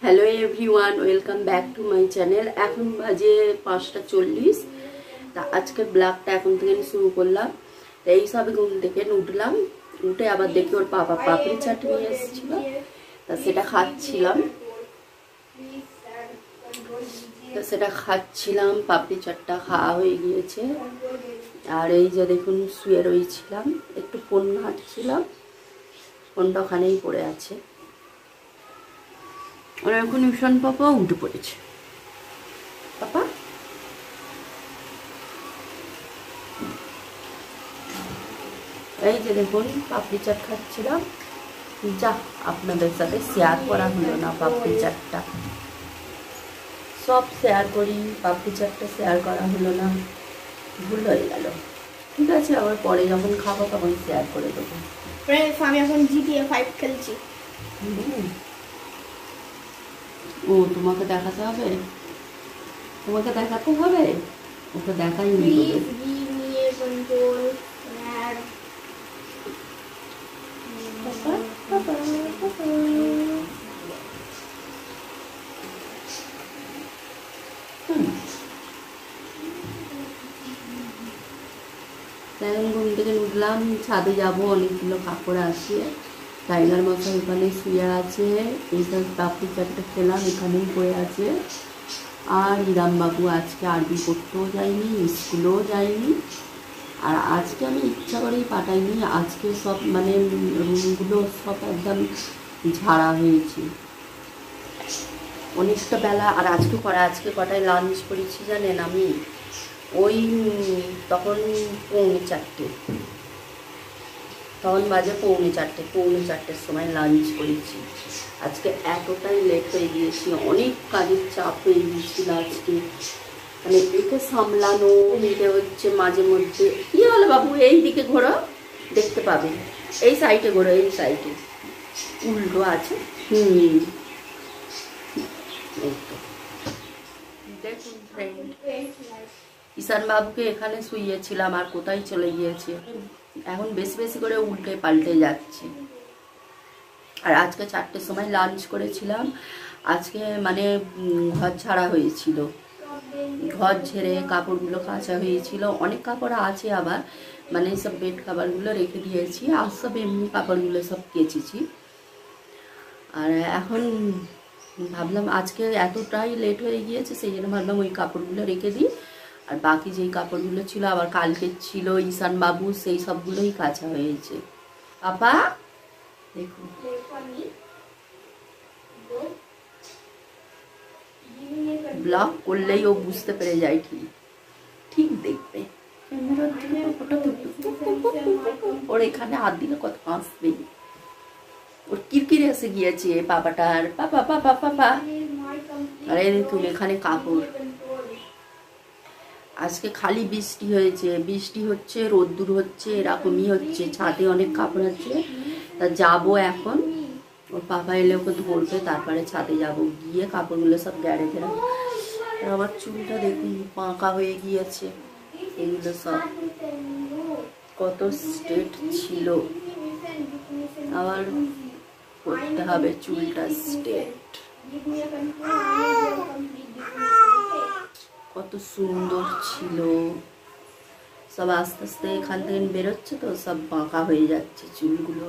Hello everyone, welcome back to my channel. এখন বাজে 5:40। তা আজকের ব্লগটা এখন থেকে শুরু করলাম। তো এই সবে ঘুম থেকে উঠলাম, উঠে আবার দেখি ওর বাবা পাপড়ি চাট নিয়ে এসেছিল, তা সেটা খাচ্ছিলাম। পাপড়ি চাটটা খাওয়া হয়ে গিয়েছে। আর এই যে দেখুন, শুয়ে রয়েছিলাম, একটু ফোন ঘাঁটছিলাম, ফোনটা ওখানেই পড়ে আছে। আর এখন ঈশান পাপা উঠে পড়েছে। পাপা এই যে দেখুন, পাপড়ি চাট খাচ্ছিলাম। যা আপনাদের সাথে শেয়ার করা হলো না, পাপড়ি চাটটা সব শেয়ার করি, পাপড়ি চাটটা শেয়ার করা হলো না, ভুল হয়ে গেল। ঠিক আছে, আবার পরে যখন খাবো তখন শেয়ার করে দেবো। আমি এখন GTA 5 খেলছি। ও তোমাকে দেখাতে হবে, ওকে দেখাই নেই। ঘুম থেকে উঠলাম, ছাদে যাবো, অনেকগুলো কাপড় আছে। টাইগার মশা এখানে শুয়ে আছে, এইসব পাপড়ি চাটটা খেলাম, এখানেই পড়ে আছে। আর ইরামবাবু আজকে আরবি পড়তেও যায়নি, স্কুলেও যায়নি। আর আজকে আমি ইচ্ছা করেই পাঠাইনি, আজকে সব মানে রুমগুলো সব একদম ঝাড়া হয়েছে অনেকটা বেলা। আর আজকে কটায় লাঞ্চ করেছি জানেন আমি? ওই তখন 3:45, তখন বাজে 3:45 সময় লাঞ্চ করেছি। আজকে এতটাই লেট হয়ে গিয়েছি, অনেক কাজের চাপ হয়ে গিয়েছিল আজকে। মানে একে সামলানো নিতে হচ্ছে মাঝে মধ্যে। কি হলো বাবু, এই দিকে ঘোরো, দেখতে পাবে। এই সাইডে ঘোরো, এই সাইডে উল্টো আছে। এই তো দেখুন ফ্রেন্ড, ঈশান বাবুকে এখানে শুইয়েছিলাম, আর কোথায় চলে গিয়েছে। এখন বেশি বেশি করে উল্টে পাল্টে যাচ্ছে। আর আজকে 4টের সময় লাঞ্চ করেছিলাম। আজকে মানে ঘর ঝাড়া হয়েছিল, ঘর ঝেড়ে কাপড়গুলো কাচা হয়েছিল। অনেক কাপড় আছে আবার, মানে সব বেড কাপড়গুলো রেখে দিয়েছি, আর সব এমনি কাপড়গুলো সব কেচেছি। আর এখন ভাবলাম আজকে এতটাই লেট হয়ে গিয়েছে, সেই জন্য ভাবলাম ওই কাপড়গুলো রেখে দিই। আর বাকি যেই কাপড়গুলো ছিল আবার কালকে ছিল ঈশান বাবু, সেই সবগুলোই কাচা হয়েছে। পাপা দেখুন, ব্লগ করলেই ও বুঝতে পেরে যায়, ঠিক দেখবে। ওর এখানে হাত দিলে কত হাসবে, ওর কিরকিরে এসে গিয়েছে পাপাটার। পাপা পাপা পাপা। আরে দেখুন এখানে কাপড়, আজকে খালি বৃষ্টি হচ্ছে, রোদ্দুর হচ্ছে, এরকমই হচ্ছে। ছাদে অনেক কাপড় আছে, তা যাবো এখন। ওর পাপা এলে ওকে ধরবে, তারপরে ছাদে যাব, গিয়ে কাপড়গুলো সব গ্যারেজে রাখবো। আর আমার চুলটা দেখুন পাকা হয়ে গিয়েছে, এগুলো সব কত স্ট্রেট ছিল, আবার করতে হবে চুলটা স্ট্রেট। কত সুন্দর ছিল সব, আস্তে আস্তে এখান থেকে বেরোচ্ছে তো সব বাঁকা হয়ে যাচ্ছে চুলগুলো,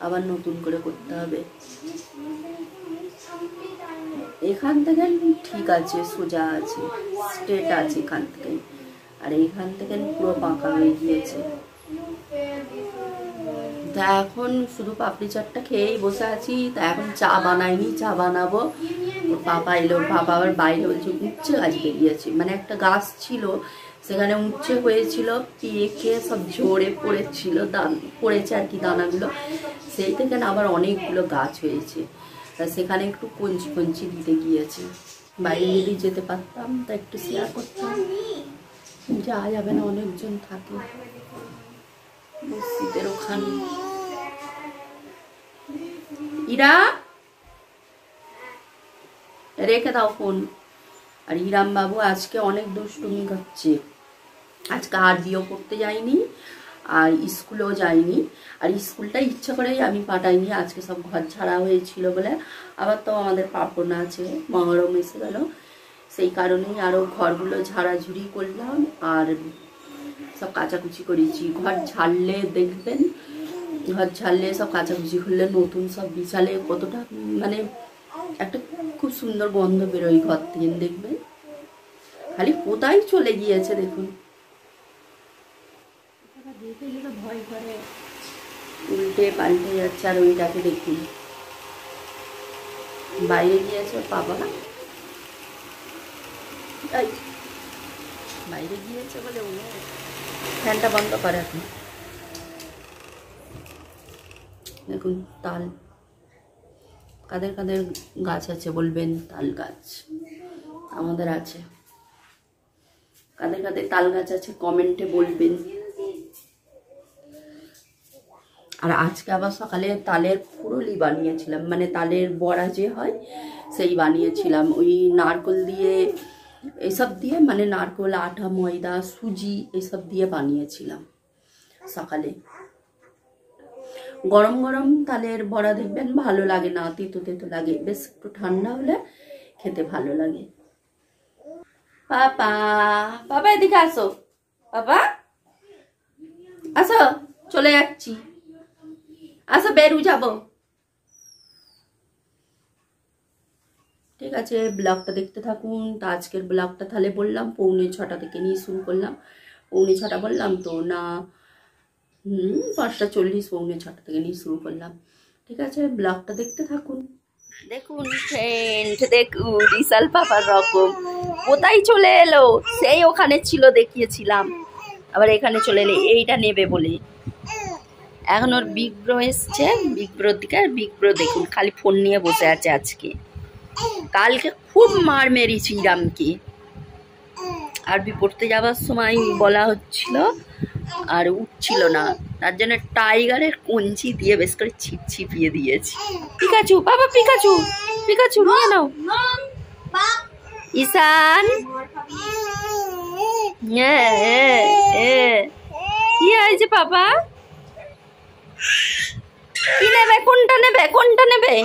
আবার নতুন করে করতে হবে। এখান থেকে ঠিক আছে, সোজা আছে, স্ট্রেট আছে এখান থেকে, আর এইখান থেকে পুরো বাঁকা হয়ে গিয়েছে। তা এখন শুধু পাপড়ি চাটটা খেয়েই বসে আছি। তা এখন চা বানাইনি, চা বানাবো। ওর পাপা এলো, পাপা আবার বাইরে বলছে উচ্ছে গাছ বেরিয়েছে, মানে একটা গাছ ছিল সেখানে উচ্ছে হয়েছিল, পেকে সব ঝরে পড়েছিল, পড়েছে আর কি দানাগুলো, সেই থেকে না আবার অনেকগুলো গাছ হয়েছে। তা সেখানে একটু কঞ্চি কঞ্চি দিতে গিয়েছে। বাইরে যদি যেতে পারতাম তা একটু শেয়ার করতাম, যাওয়া যাবে না, অনেকজন থাকে মসজিদের ওখানে। ইরা রেখে দাও ফোন। আর ইরাম বাবু আজকে অনেক দুষ্টুমি করছে, আজকে আরবিও পড়তে যায়নি, আর স্কুলেও যাইনি। আর স্কুলটা ইচ্ছা করেই আমি পাঠাইনি, আজকে সব ঘর ঝাড়া হয়েছিল বলে। আবার তো আমাদের পাপন আছে, মহরম এসে গেল, সেই কারণেই আরও ঘরগুলো ঝাড়াঝুড়ি করলাম আর সব কাচাকুচি করেছি। ঘর ঝাড়লে দেখবেন, ঘর ঝাড়লে সব কাচাকুচি করলে নতুন সব বিছালে কতটা মানে একটা খুব সুন্দর গন্ধ বেরোয় ঘর থেকে, দেখবেন। খালি কোথায় চলে গিয়েছে দেখুন, ভয় করে উল্টে পাল্টে যাচ্ছে। আর ওইটাকে দেখুন বাইরে গিয়েছে বাবা, বাইরে গিয়েছে বলে ফ্যানটা বন্ধ করে এখন। দেখুন তাল, কাদের কাদের গাছ আছে বলবেন? তাল গাছ আমাদের আছে। কাদের কাদের তাল গাছ আছে কমেন্টে বলবেন। আর আজকে আবার সকালে তালের ফুরুলি বানিয়েছিলাম, মানে তালের বড়া যে হয় সেই বানিয়েছিলাম। ওই নারকেল দিয়ে এইসব দিয়ে, মানে নারকেল, আটা, ময়দা, সুজি এইসব দিয়ে বানিয়েছিলাম সকালে। গরম গরম তালের বড়া দেখবেন ভালো লাগে না, তেতো তেতো লাগে, বেশ একটু ঠান্ডা হলে খেতে ভালো লাগে। পাপা, পাপা এদিকে আসো, পাপা আসো, চলে যাচ্ছি, আসো বেরু যাবো। ঠিক আছে, ব্লগটা দেখতে থাকুন। তা আজকের ব্লগটা তাহলে বললাম 6:45 থেকে নিয়ে শুরু করলাম। 6:45 বললাম তো না, 5:40, 6:45 থেকে নিয়ে শুরু করলাম। ঠিক আছে, ব্লগটা দেখতে থাকুন। দেখুন ফ্রেন্ড, দেখুন বিশাল পাপার রকম কোথায় চলে এলো। সেই ওখানে ছিল দেখিয়েছিলাম, আবার এখানে চলে এলো এইটা নেবে বলে। এখন ওর বিগ ব্রো এসছে, বিগ ব্রোর দিকে। আর বিগ ব্রো দেখুন খালি ফোন নিয়ে বসে আছে আজকে। কালকে খুব মার মেরেছি রামকে। আরবি পড়তে যাওয়ার সময় বলা হচ্ছিল আর উঠছিল না, তার জন্য টাইগারের কঞ্চি দিয়ে বেশ করে ছিপিয়ে দিয়েছি। পিকাচু, বাবা পিকাচু, পিকাচু নিয়ে নাও। ঈশান, কি হয়েছে পাপা? কি নেবে? কোনটা নেবে? কোনটা নেবে?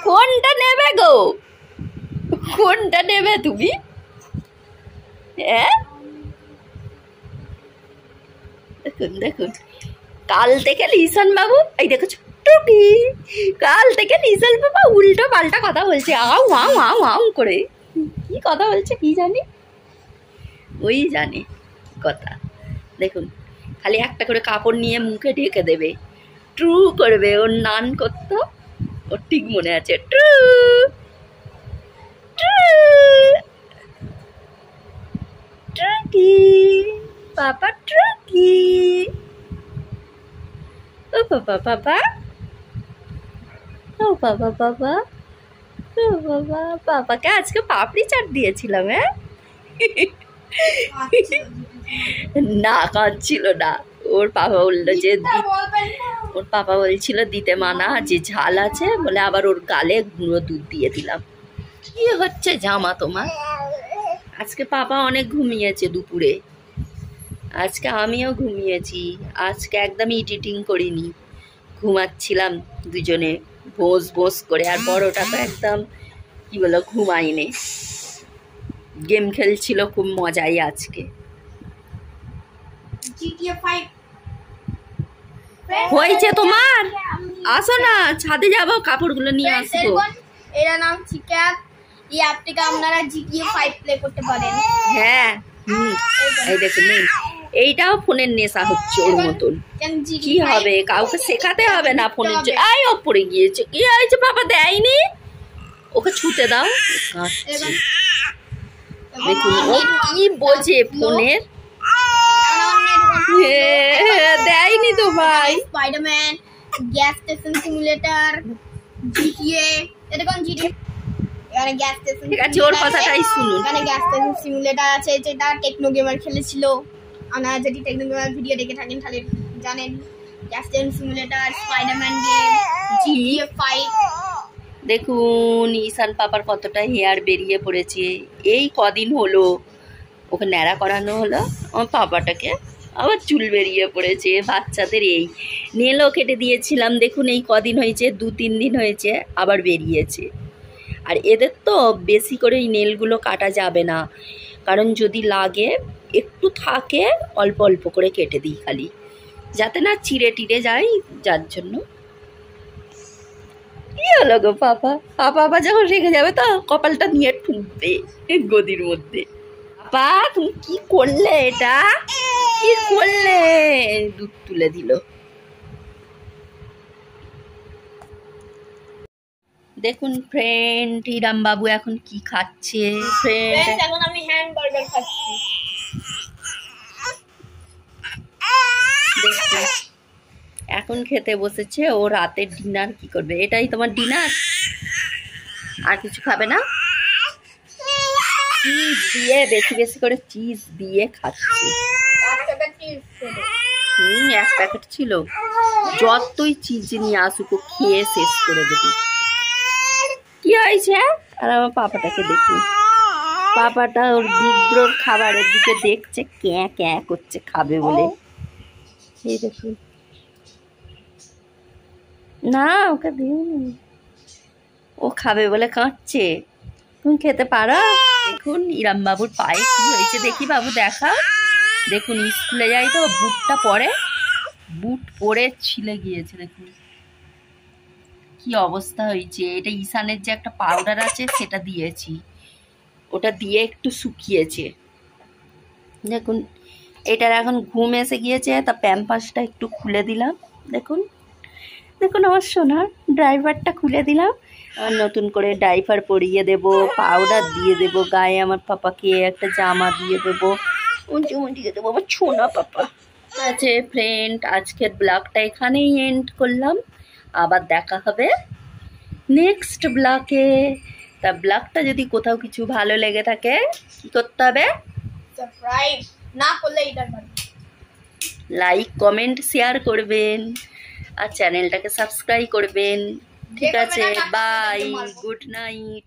কোনটা নেবে গো? কোনটা নেবে তুমি? দেখুন দেখুন, কাল থেকে লিসান বাবু, এই দেখো ছোট্টটি, কাল থেকে লিসান বাবা উল্টো পাল্টা কথা বলছে, আউ আউ আউ আউ করে। কি কথা বলছে কি জানি, ওই জানে কথা। দেখুন খালি একটা করে কাপড় নিয়ে মুখে ঢেকে দেবে, ট্রু করবে। ওর নান করতো, ওর ঠিক মনে আছে, ট্রু ট্রু ট্রুকি, পাপা ট্রুকি। ও বাবা বাবা, ও বাবা বাবা, ও বাবা। পাপাকে আজকে পাপড়ি চাট দিয়েছিলাম। না কাঁদছিল না, ওর পাপা বললো যে, ওর পাপা বলছিল দিতে মানা, যে ঝাল আছে বলে। আবার ওর গালে গুঁড়ো দুধ দিয়ে দিলাম। কি হচ্ছে জামা তোমার? আজকে পাপা অনেক ঘুমিয়েছে দুপুরে, আজকে আমিও ঘুমিয়েছি। আজকে একদম এডিটিং করিনি, ঘুমাচ্ছিলাম দুজনে বোস বোস করে। আর বড়টা তো একদম কি বলো ঘুমাইনি, গেম খেলছিল খুব মজাই আজকে। হয়েছে তোমার? আসো না, ছাদে যাবো, কাপড়গুলো নিয়ে আসবো। এরা নাম চিকাত, এই অ্যাপ থেকে আপনারা GTA 5 প্লে করতে পারেন। হ্যাঁ, এই দেখুন, এইটাও ফোনের নেশা হচ্ছে ওর মতন। কি হবে, কাউকে শেখাতে হবে না ফোনের জন্য। আই ও পড়ে গিয়েছে, কি হয়েছে বাবা? দেয়নি, ওকে ছুটে দাও। দেখুন ও কি বোঝে ফোনের, দেয়নি তো ভাই। Spiderman, gas station simulator, GTA, এরকম GTA। এখানে গ্যাস স্টেশন, ঠিক আছে ওর কথাটাই শুনুন। এখানে গ্যাস স্টেশন সিমুলেটর আছে, যেটা টেকনো গেমার খেলেছিল। আপনারা যদি টেকনো গেমার ভিডিও দেখে থাকেন তাহলে জানেন। Gas station simulator, Spiderman game, GTA 5। দেখুন ঈশান পাপার কতটা হেয়ার বেরিয়ে পড়েছে। এই কদিন হলো ওকে ন্যাড়া করানো হলো আমার পাপাটাকে, আবার চুল বেরিয়ে পড়েছে বাচ্চাদের। এই নেলও কেটে দিয়েছিলাম, দেখুন এই কদিন হয়েছে, 2-3 দিন হয়েছে আবার বেরিয়েছে। আর এদের তো বেশি করে এই নেলগুলো কাটা যাবে না, কারণ যদি লাগে একটু থাকে অল্প অল্প করে কেটে দিই খালি, যাতে না চিড়ে টিড়ে যায়, যার জন্য। কি হলো গো পাপা? পাপা যখন রেখে যাবে তো কপালটা নিয়ে ঠুকবে গদির মধ্যে। পাপা তুমি কি করলে? এটা কি করলে? দুধ তুলে দিল। দেখুন ফ্রেন্ড, হিরাম বাবু এখন কি খাচ্ছে। ফ্রেন্ড এখন আমি হ্যামবার্গার খাচ্ছি। দেখুন এখন খেতে বসেছে। ও রাতের ডিনার কি করবে? এটাই তোমার ডিনার? আর কিছু খাবে না? চিজ দিয়ে, বেশি বেশি করে চিজ দিয়ে খাচ্ছে। এক প্যাকেট ছিল, যতই চিজ নিয়ে আসুক ও খেয়ে শেষ করে দেবে। কি হয়েছে? আর আমার পাপাটাকে দেখুন, পাপাটা ওর বিগ ব্রোর খাবারের দিকে দেখছে, ক্যাঁ ক্যাঁ করছে খাবে বলে। এই দেখুন, না ওকে দিন, ও খাবে বলে কাঁদছে। তুমি খেতে পারো? দেখুন ইরাম বাবুর পায়ে কি হয়েছে দেখি, বাবু দেখা। দেখুন স্কুলে যাই তো, বুটটা পরে, বুট পরে ছিলে গিয়েছে। দেখুন কি অবস্থা হয়েছে। এটা ঈশানের যে একটা পাউডার আছে সেটা দিয়েছি, ওটা দিয়ে একটু শুকিয়েছে। দেখুন এটার এখন ঘুম এসে গিয়েছে, তা প্যাম্পাসটা একটু খুলে দিলাম। দেখুন দেখুন আমার সোনার ড্রাইভারটা খুলে দিলাম, আর নতুন করে ডাইপার পরিয়ে দেব, পাউডার দিয়ে দেব, গায়ে আমার পাপাকে একটা জামা দিয়ে দেবো, উঁচু দিয়ে দেবো আমার সোনা পাপা। আছে ফ্রেন্ড, আজকের ব্লগটা এখানেই এন্ড করলাম, আবার দেখা হবে নেক্সট ব্লগে। তা ব্লগটা যদি কোথাও কিছু ভালো লেগে থাকে কি করতে হবে? সাবস্ক্রাইব না করলে এটা লাইক কমেন্ট শেয়ার করবেন, আর চ্যানেলটাকে সাবস্ক্রাইব করবেন। ঠিক আছে, বাই, গুড নাইট।